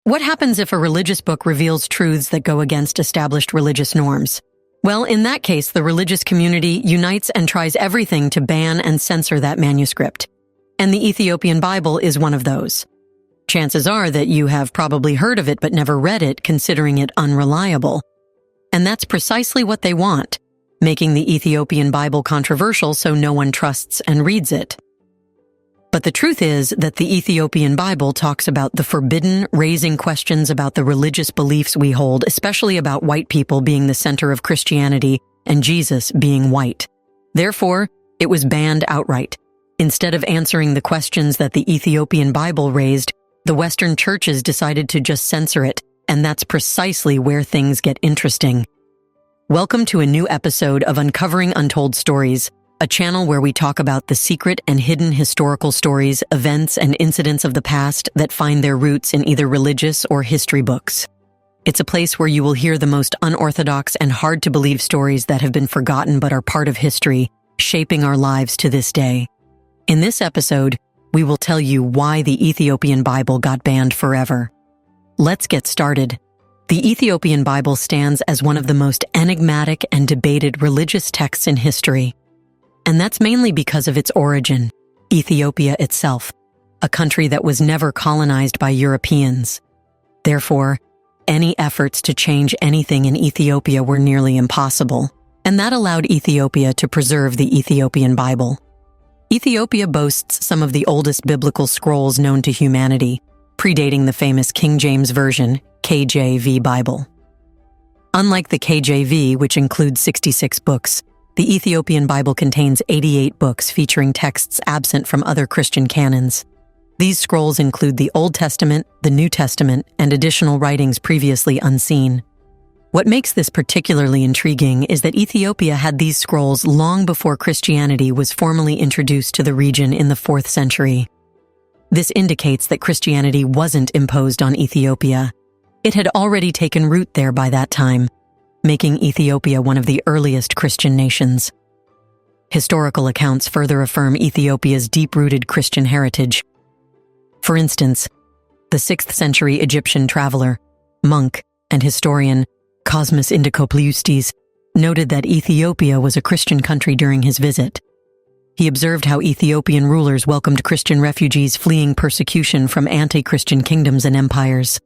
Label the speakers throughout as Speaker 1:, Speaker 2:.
Speaker 1: What happens if a religious book reveals truths that go against established religious norms? Well, in that case, the religious community unites and tries everything to ban and censor that manuscript. And the Ethiopian Bible is one of those. Chances are that you have probably heard of it but never read it, considering it unreliable. And that's precisely what they want, making the Ethiopian Bible controversial so no one trusts and reads it. But the truth is that the Ethiopian Bible talks about the forbidden, raising questions about the religious beliefs we hold, especially about white people being the center of Christianity and Jesus being white. Therefore, it was banned outright. Instead of answering the questions that the Ethiopian Bible raised, the Western churches decided to just censor it, and that's precisely where things get interesting. Welcome to a new episode of Uncovering Untold Stories, a channel where we talk about the secret and hidden historical stories, events, and incidents of the past that find their roots in either religious or history books. It's a place where you will hear the most unorthodox and hard-to-believe stories that have been forgotten but are part of history, shaping our lives to this day. In this episode, we will tell you why the Ethiopian Bible got banned forever. Let's get started. The Ethiopian Bible stands as one of the most enigmatic and debated religious texts in history. And that's mainly because of its origin, Ethiopia itself, a country that was never colonized by Europeans. Therefore, any efforts to change anything in Ethiopia were nearly impossible, and that allowed Ethiopia to preserve the Ethiopian Bible. Ethiopia boasts some of the oldest biblical scrolls known to humanity, predating the famous King James Version, KJV Bible. Unlike the KJV, which includes 66 books, the Ethiopian Bible contains 88 books featuring texts absent from other Christian canons. These scrolls include the Old Testament, the New Testament, and additional writings previously unseen. What makes this particularly intriguing is that Ethiopia had these scrolls long before Christianity was formally introduced to the region in the 4th century. This indicates that Christianity wasn't imposed on Ethiopia. It had already taken root there by that time, making Ethiopia one of the earliest Christian nations. Historical accounts further affirm Ethiopia's deep-rooted Christian heritage. For instance, the 6th century Egyptian traveler, monk, and historian Cosmas Indicopleustes noted that Ethiopia was a Christian country during his visit. He observed how Ethiopian rulers welcomed Christian refugees fleeing persecution from anti-Christian kingdoms and empires,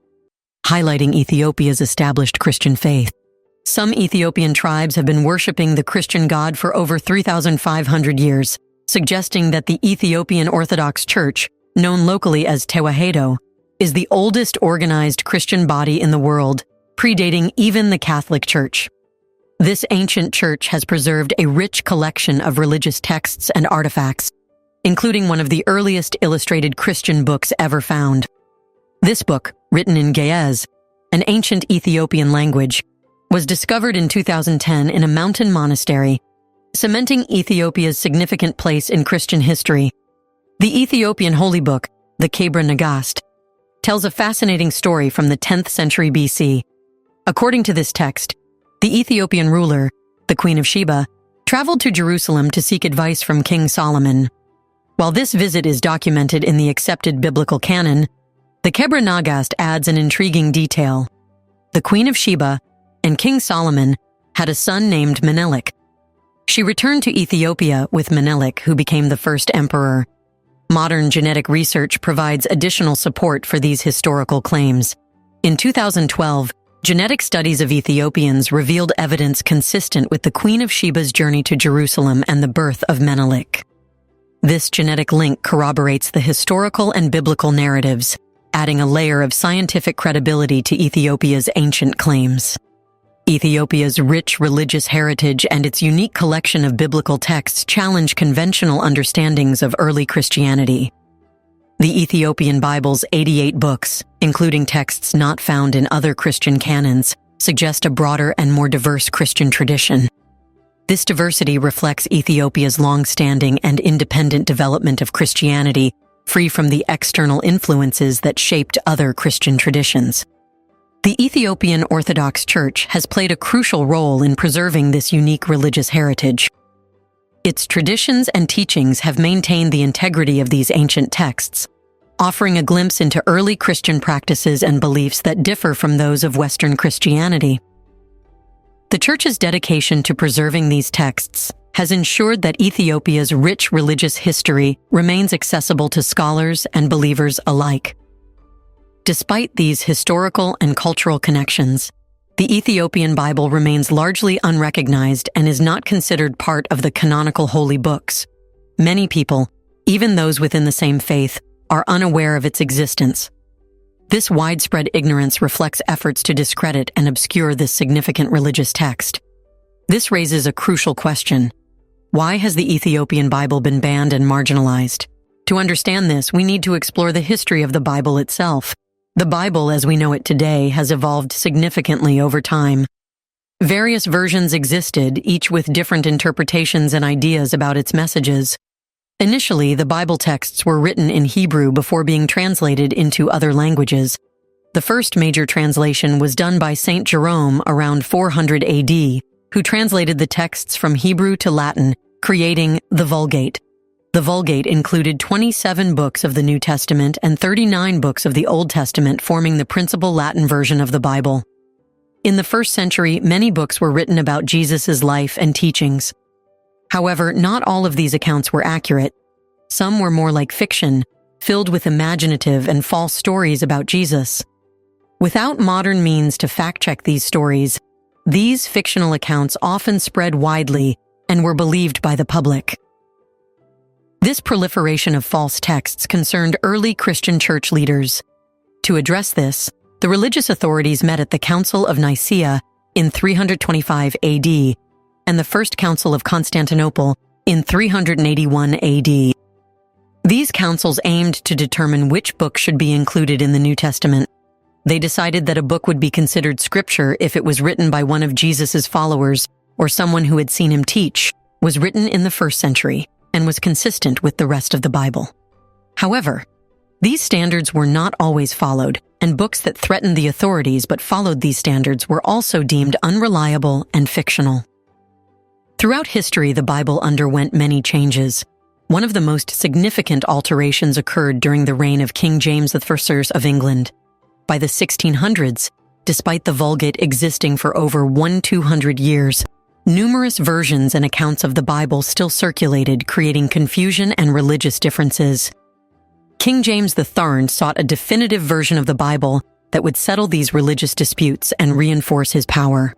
Speaker 1: highlighting Ethiopia's established Christian faith. Some Ethiopian tribes have been worshipping the Christian God for over 3,500 years, suggesting that the Ethiopian Orthodox Church, known locally as Tewahedo, is the oldest organized Christian body in the world, predating even the Catholic Church. This ancient church has preserved a rich collection of religious texts and artifacts, including one of the earliest illustrated Christian books ever found. This book, written in Ge'ez, an ancient Ethiopian language, was discovered in 2010 in a mountain monastery, cementing Ethiopia's significant place in Christian history. The Ethiopian holy book, the Kebra Nagast, tells a fascinating story from the 10th century BC. According to this text, the Ethiopian ruler, the Queen of Sheba, traveled to Jerusalem to seek advice from King Solomon. While this visit is documented in the accepted biblical canon, the Kebra Nagast adds an intriguing detail. The Queen of Sheba and King Solomon had a son named Menelik. She returned to Ethiopia with Menelik, who became the first emperor. Modern genetic research provides additional support for these historical claims. In 2012, genetic studies of Ethiopians revealed evidence consistent with the Queen of Sheba's journey to Jerusalem and the birth of Menelik. This genetic link corroborates the historical and biblical narratives, adding a layer of scientific credibility to Ethiopia's ancient claims. Ethiopia's rich religious heritage and its unique collection of biblical texts challenge conventional understandings of early Christianity. The Ethiopian Bible's 88 books, including texts not found in other Christian canons, suggest a broader and more diverse Christian tradition. This diversity reflects Ethiopia's long-standing and independent development of Christianity, free from the external influences that shaped other Christian traditions. The Ethiopian Orthodox Church has played a crucial role in preserving this unique religious heritage. Its traditions and teachings have maintained the integrity of these ancient texts, offering a glimpse into early Christian practices and beliefs that differ from those of Western Christianity. The Church's dedication to preserving these texts has ensured that Ethiopia's rich religious history remains accessible to scholars and believers alike. Despite these historical and cultural connections, the Ethiopian Bible remains largely unrecognized and is not considered part of the canonical holy books. Many people, even those within the same faith, are unaware of its existence. This widespread ignorance reflects efforts to discredit and obscure this significant religious text. This raises a crucial question. Why has the Ethiopian Bible been banned and marginalized? To understand this, we need to explore the history of the Bible itself. The Bible, as we know it today, has evolved significantly over time. Various versions existed, each with different interpretations and ideas about its messages. Initially, the Bible texts were written in Hebrew before being translated into other languages. The first major translation was done by Saint Jerome around 400 AD, who translated the texts from Hebrew to Latin, creating the Vulgate. The Vulgate included 27 books of the New Testament and 39 books of the Old Testament, forming the principal Latin version of the Bible. In the first century, many books were written about Jesus' life and teachings. However, not all of these accounts were accurate. Some were more like fiction, filled with imaginative and false stories about Jesus. Without modern means to fact-check these stories, these fictional accounts often spread widely and were believed by the public. This proliferation of false texts concerned early Christian church leaders. To address this, the religious authorities met at the Council of Nicaea in 325 AD and the First Council of Constantinople in 381 AD. These councils aimed to determine which book should be included in the New Testament. They decided that a book would be considered scripture if it was written by one of Jesus' followers or someone who had seen him teach, was written in the first century, and was consistent with the rest of the Bible. However, these standards were not always followed, and books that threatened the authorities but followed these standards were also deemed unreliable and fictional. Throughout history, the Bible underwent many changes. One of the most significant alterations occurred during the reign of King James I of England. By the 1600s, despite the Vulgate existing for over 200 years, numerous versions and accounts of the Bible still circulated, creating confusion and religious differences. King James III sought a definitive version of the Bible that would settle these religious disputes and reinforce his power.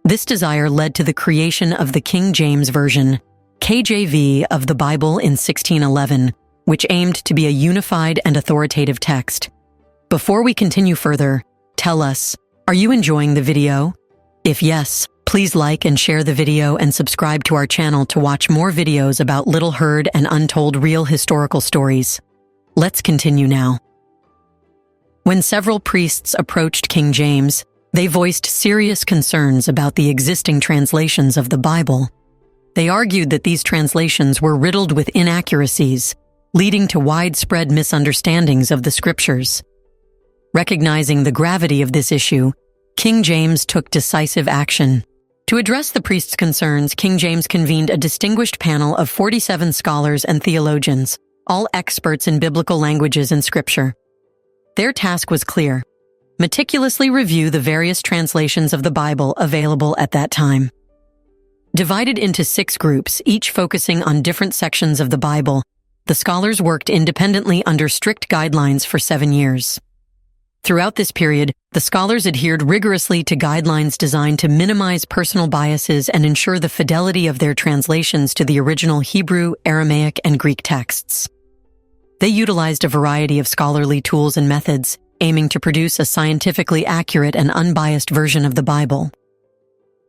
Speaker 1: This desire led to the creation of the King James Version, KJV, of the Bible in 1611, which aimed to be a unified and authoritative text. Before we continue further, tell us, are you enjoying the video? If yes, please like and share the video and subscribe to our channel to watch more videos about little heard and untold real historical stories. Let's continue now. When several priests approached King James, they voiced serious concerns about the existing translations of the Bible. They argued that these translations were riddled with inaccuracies, leading to widespread misunderstandings of the scriptures. Recognizing the gravity of this issue, King James took decisive action. To address the priests' concerns, King James convened a distinguished panel of 47 scholars and theologians, all experts in biblical languages and scripture. Their task was clear: meticulously review the various translations of the Bible available at that time. Divided into 6 groups, each focusing on different sections of the Bible, the scholars worked independently under strict guidelines for 7 years. Throughout this period, the scholars adhered rigorously to guidelines designed to minimize personal biases and ensure the fidelity of their translations to the original Hebrew, Aramaic, and Greek texts. They utilized a variety of scholarly tools and methods, aiming to produce a scientifically accurate and unbiased version of the Bible.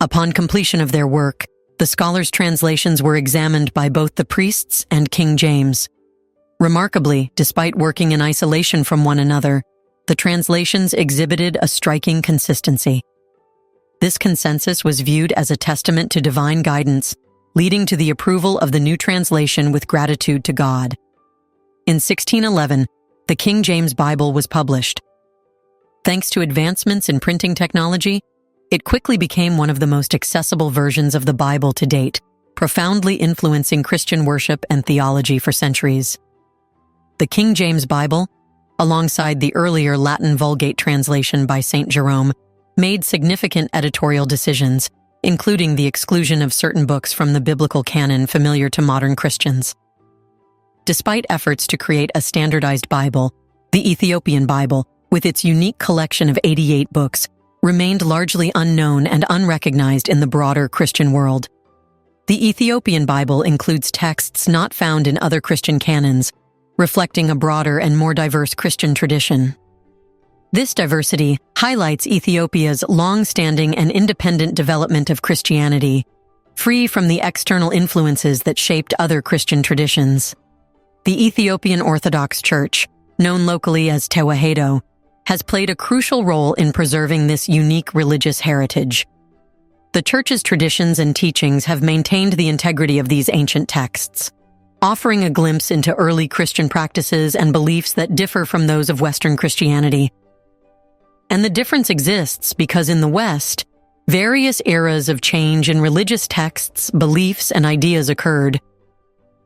Speaker 1: Upon completion of their work, the scholars' translations were examined by both the priests and King James. Remarkably, despite working in isolation from one another, the translations exhibited a striking consistency. This consensus was viewed as a testament to divine guidance, leading to the approval of the new translation with gratitude to God. In 1611, the King James Bible was published. Thanks to advancements in printing technology, it quickly became one of the most accessible versions of the Bible to date, profoundly influencing Christian worship and theology for centuries. the King James Bible, alongside the earlier Latin Vulgate translation by St. Jerome, made significant editorial decisions, including the exclusion of certain books from the biblical canon familiar to modern Christians. Despite efforts to create a standardized Bible, the Ethiopian Bible, with its unique collection of 88 books, remained largely unknown and unrecognized in the broader Christian world. The Ethiopian Bible includes texts not found in other Christian canons, reflecting a broader and more diverse Christian tradition. This diversity highlights Ethiopia's long-standing and independent development of Christianity, free from the external influences that shaped other Christian traditions. The Ethiopian Orthodox Church, known locally as Tewahedo, has played a crucial role in preserving this unique religious heritage. The Church's traditions and teachings have maintained the integrity of these ancient texts, offering a glimpse into early Christian practices and beliefs that differ from those of Western Christianity. And the difference exists because in the West, various eras of change in religious texts, beliefs, and ideas occurred.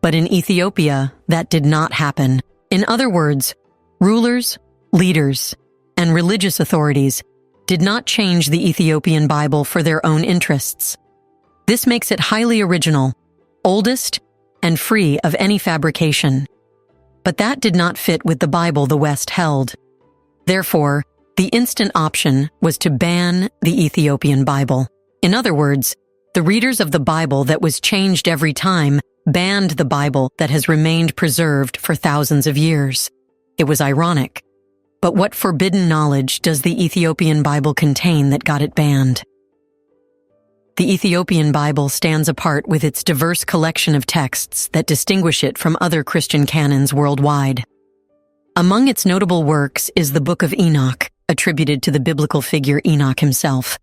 Speaker 1: But in Ethiopia, that did not happen. In other words, rulers, leaders, and religious authorities did not change the Ethiopian Bible for their own interests. This makes it highly original, oldest, and free of any fabrication. But that did not fit with the Bible the West held. Therefore, the instant option was to ban the Ethiopian Bible. In other words, the readers of the Bible that was changed every time banned the Bible that has remained preserved for thousands of years. It was ironic. But what forbidden knowledge does the Ethiopian Bible contain that got it banned? The Ethiopian Bible stands apart with its diverse collection of texts that distinguish it from other Christian canons worldwide. Among its notable works is the Book of Enoch, attributed to the biblical figure Enoch himself.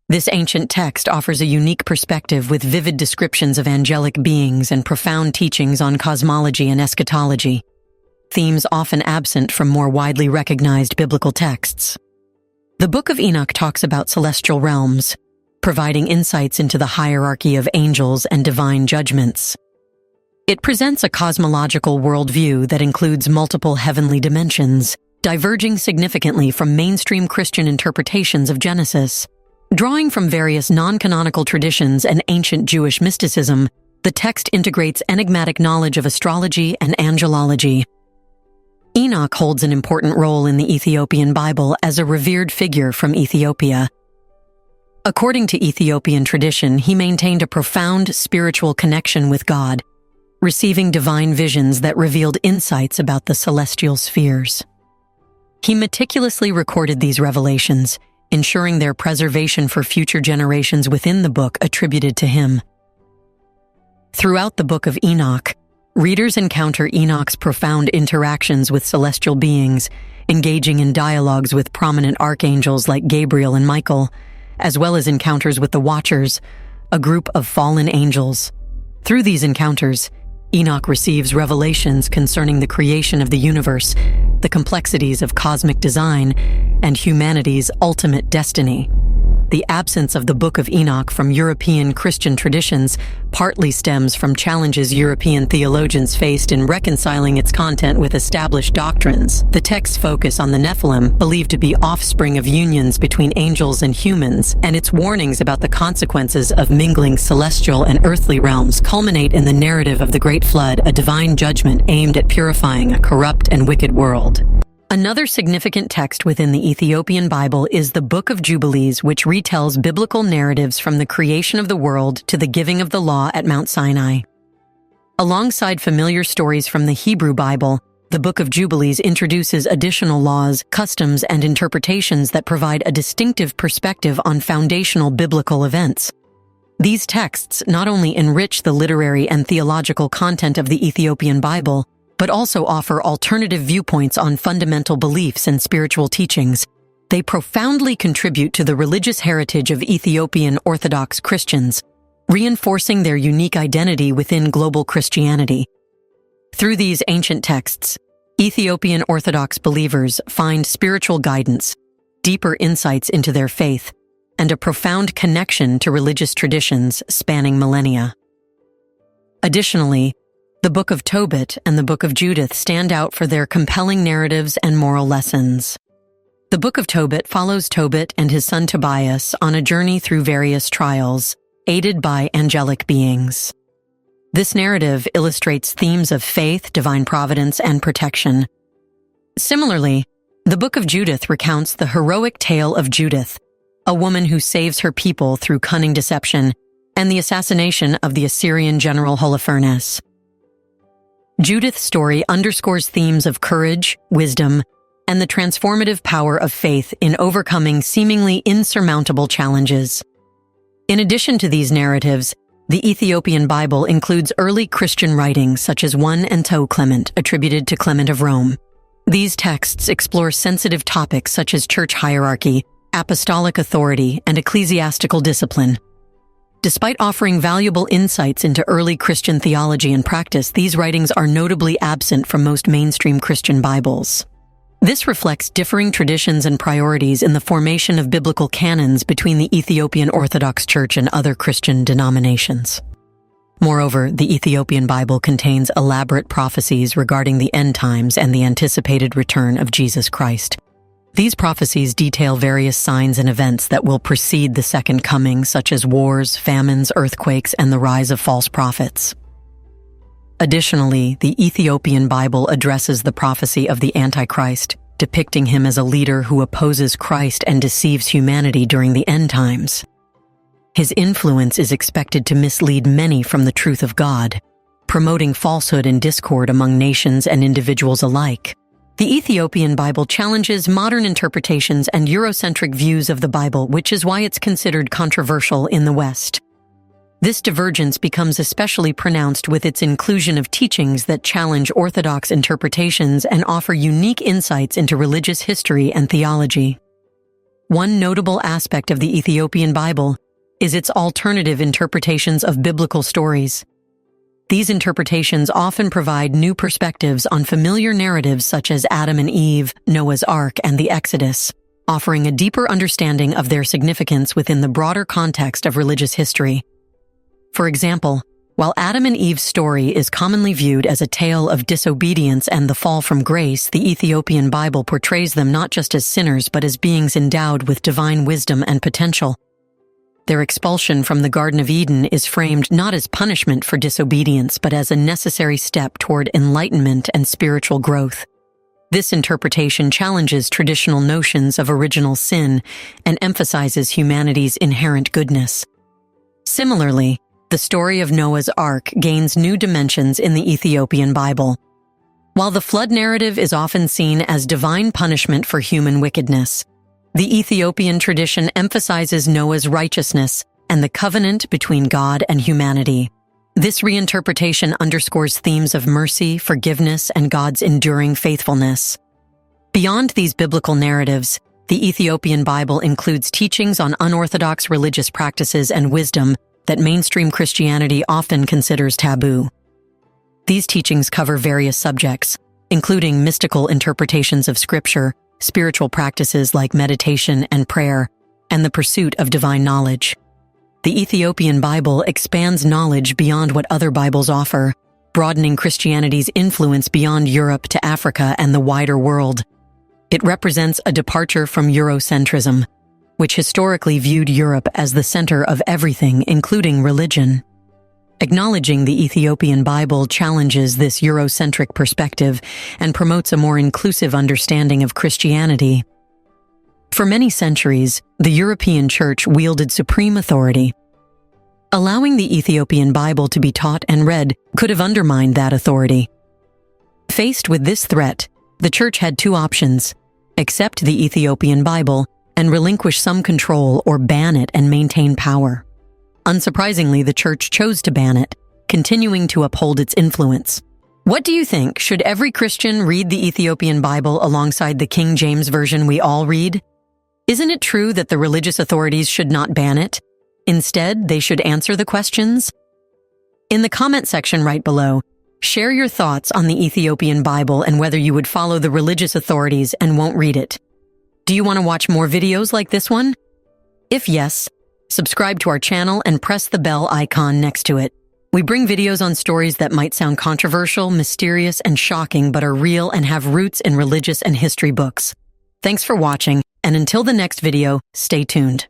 Speaker 1: This ancient text offers a unique perspective with vivid descriptions of angelic beings and profound teachings on cosmology and eschatology, themes often absent from more widely recognized biblical texts. The Book of Enoch talks about celestial realms, providing insights into the hierarchy of angels and divine judgments. It presents a cosmological worldview that includes multiple heavenly dimensions, diverging significantly from mainstream Christian interpretations of Genesis. Drawing from various non-canonical traditions and ancient Jewish mysticism, the text integrates enigmatic knowledge of astrology and angelology. Enoch holds an important role in the Ethiopian Bible as a revered figure from Ethiopia. According to Ethiopian tradition, he maintained a profound spiritual connection with God, receiving divine visions that revealed insights about the celestial spheres. He meticulously recorded these revelations, ensuring their preservation for future generations within the book attributed to him. Throughout the Book of Enoch, readers encounter Enoch's profound interactions with celestial beings, engaging in dialogues with prominent archangels like Gabriel and Michael, as well as encounters with the Watchers, a group of fallen angels. Through these encounters, Enoch receives revelations concerning the creation of the universe, the complexities of cosmic design, and humanity's ultimate destiny. The absence of the Book of Enoch from European Christian traditions partly stems from challenges European theologians faced in reconciling its content with established doctrines. The text's focus on the Nephilim, believed to be offspring of unions between angels and humans, and its warnings about the consequences of mingling celestial and earthly realms culminate in the narrative of the Great Flood, a divine judgment aimed at purifying a corrupt and wicked world. Another significant text within the Ethiopian Bible is the Book of Jubilees, which retells biblical narratives from the creation of the world to the giving of the law at Mount Sinai. Alongside familiar stories from the Hebrew Bible, the Book of Jubilees introduces additional laws, customs, and interpretations that provide a distinctive perspective on foundational biblical events. These texts not only enrich the literary and theological content of the Ethiopian Bible, but also offer alternative viewpoints on fundamental beliefs and spiritual teachings. They profoundly contribute to the religious heritage of Ethiopian Orthodox Christians, reinforcing their unique identity within global Christianity. Through these ancient texts, Ethiopian Orthodox believers find spiritual guidance, deeper insights into their faith, and a profound connection to religious traditions spanning millennia. Additionally, The Book of Tobit and the Book of Judith stand out for their compelling narratives and moral lessons. The Book of Tobit follows Tobit and his son Tobias on a journey through various trials, aided by angelic beings. This narrative illustrates themes of faith, divine providence, and protection. Similarly, the Book of Judith recounts the heroic tale of Judith, a woman who saves her people through cunning deception, and the assassination of the Assyrian general Holofernes. Judith's story underscores themes of courage, wisdom, and the transformative power of faith in overcoming seemingly insurmountable challenges. In addition to these narratives, the Ethiopian Bible includes early Christian writings such as 1 and 2 Clement, attributed to Clement of Rome. These texts explore sensitive topics such as church hierarchy, apostolic authority, and ecclesiastical discipline. Despite offering valuable insights into early Christian theology and practice, these writings are notably absent from most mainstream Christian Bibles. This reflects differing traditions and priorities in the formation of biblical canons between the Ethiopian Orthodox Church and other Christian denominations. Moreover, the Ethiopian Bible contains elaborate prophecies regarding the end times and the anticipated return of Jesus Christ. These prophecies detail various signs and events that will precede the second coming, such as wars, famines, earthquakes, and the rise of false prophets. Additionally, the Ethiopian Bible addresses the prophecy of the Antichrist, depicting him as a leader who opposes Christ and deceives humanity during the end times. His influence is expected to mislead many from the truth of God, promoting falsehood and discord among nations and individuals alike. The Ethiopian Bible challenges modern interpretations and Eurocentric views of the Bible, which is why it's considered controversial in the West. This divergence becomes especially pronounced with its inclusion of teachings that challenge orthodox interpretations and offer unique insights into religious history and theology. One notable aspect of the Ethiopian Bible is its alternative interpretations of biblical stories. These interpretations often provide new perspectives on familiar narratives such as Adam and Eve, Noah's Ark, and the Exodus, offering a deeper understanding of their significance within the broader context of religious history. For example, while Adam and Eve's story is commonly viewed as a tale of disobedience and the fall from grace, the Ethiopian Bible portrays them not just as sinners but as beings endowed with divine wisdom and potential. Their expulsion from the Garden of Eden is framed not as punishment for disobedience but as a necessary step toward enlightenment and spiritual growth. This interpretation challenges traditional notions of original sin and emphasizes humanity's inherent goodness. Similarly, the story of Noah's Ark gains new dimensions in the Ethiopian Bible. While the flood narrative is often seen as divine punishment for human wickedness, the Ethiopian tradition emphasizes Noah's righteousness and the covenant between God and humanity. This reinterpretation underscores themes of mercy, forgiveness, and God's enduring faithfulness. Beyond these biblical narratives, the Ethiopian Bible includes teachings on unorthodox religious practices and wisdom that mainstream Christianity often considers taboo. These teachings cover various subjects, including mystical interpretations of Scripture, spiritual practices like meditation and prayer, and the pursuit of divine knowledge. The Ethiopian Bible expands knowledge beyond what other Bibles offer, broadening Christianity's influence beyond Europe to Africa and the wider world. It represents a departure from Eurocentrism, which historically viewed Europe as the center of everything, including religion. Acknowledging the Ethiopian Bible challenges this Eurocentric perspective and promotes a more inclusive understanding of Christianity. For many centuries, the European Church wielded supreme authority. Allowing the Ethiopian Bible to be taught and read could have undermined that authority. Faced with this threat, the Church had two options: accept the Ethiopian Bible and relinquish some control, or ban it and maintain power. Unsurprisingly, the Church chose to ban it, continuing to uphold its influence. What do you think? Should every Christian read the Ethiopian Bible alongside the King James Version we all read? Isn't it true that the religious authorities should not ban it? Instead, they should answer the questions? In the comment section right below, share your thoughts on the Ethiopian Bible and whether you would follow the religious authorities and won't read it. Do you want to watch more videos like this one? If yes, subscribe to our channel and press the bell icon next to it. We bring videos on stories that might sound controversial, mysterious, and shocking, but are real and have roots in religious and history books. Thanks for watching, and until the next video, stay tuned.